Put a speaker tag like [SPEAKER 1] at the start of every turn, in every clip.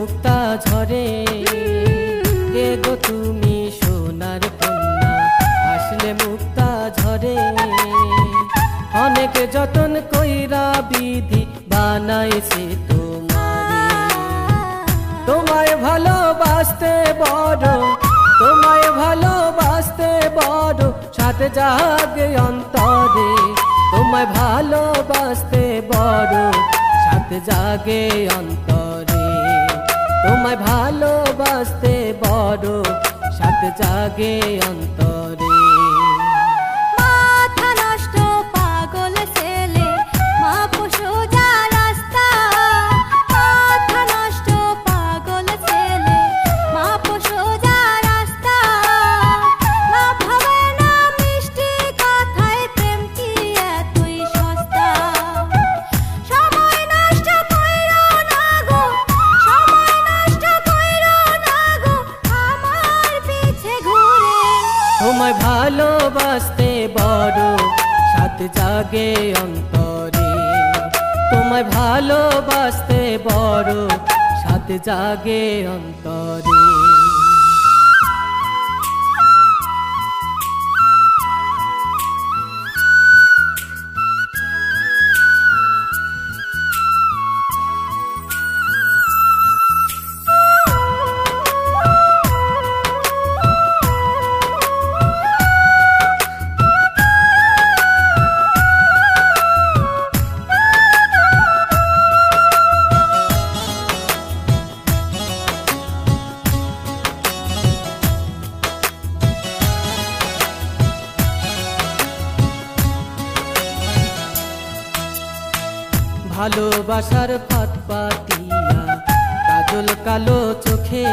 [SPEAKER 1] মুক্তা ঝরে কে গো তুমি সোনার কন্যা আসলে মুক্তা ঝরে অনেক যতন কইরা বিধি বানাইছে তোমায় ভালোবাসতে বড় তোমায় ভালোবাসতে বড় সাথে জাগে অন্তরে তোমায় ভালোবাসতে বড় সাথে জাগে অন্তরে তোমায় ভালোবাসতে বড় সাথে জাগে অন্তরে তোমায় ভালোবাসতে বড় সাথে জাগে অন্তরে তোমায় ভালোবাসতে বড় সাথে জাগে অন্তরে ভালোবাসার ফাটপাতিয়া কাজল কালো চোখে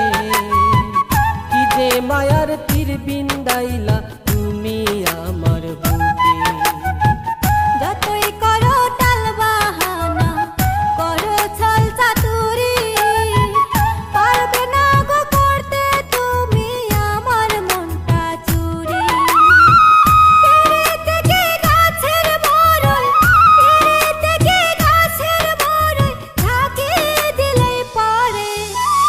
[SPEAKER 1] কি যে মায়ার তীর বিন্দাইলা তুমি আমার বুকে
[SPEAKER 2] যতই করো টাল বাহানা করো ছল চাতুরি পারবে না গো করতে তুমি আমার মনটা চুরি তেরে থেকে গাছের বরই তেরে থেকে গাছের বরই ঝাঁকি দিলেই পড়ে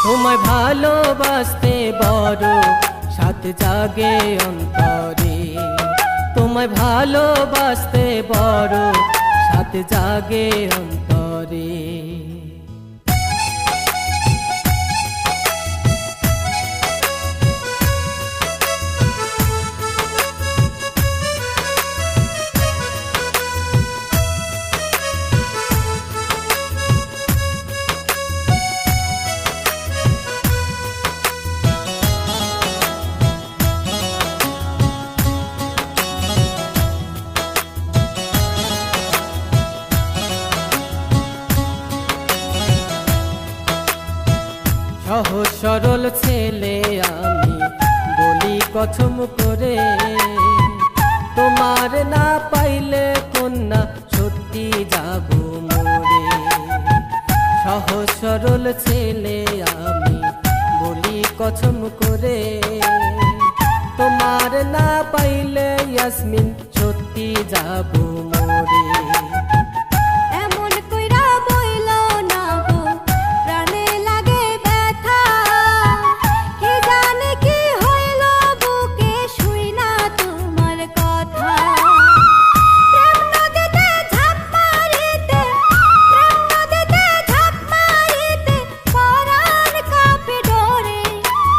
[SPEAKER 1] তোমায় ভালোবাসতে বড় সাথে জাগে অন্তরে তোমায় ভালোবাসতে বড় সাথে জাগে অন্তরে সহজ সরল ছেলে আমি বলি কথম করে তোমার না পাইলে কন্যা সত্যি যাব মরে সহজ সরল ছেলে আমি বলি কথম করে তোমার না পাইলে ইয়াসমিন সত্যি যাব মরে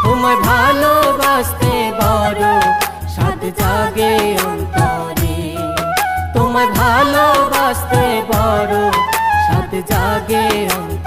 [SPEAKER 1] তোমায় ভালোবাসতে বড় সাথে জাগে অন্তরে তোমায় ভালোবাসতে বড় সাথে জাগে অন্তরে।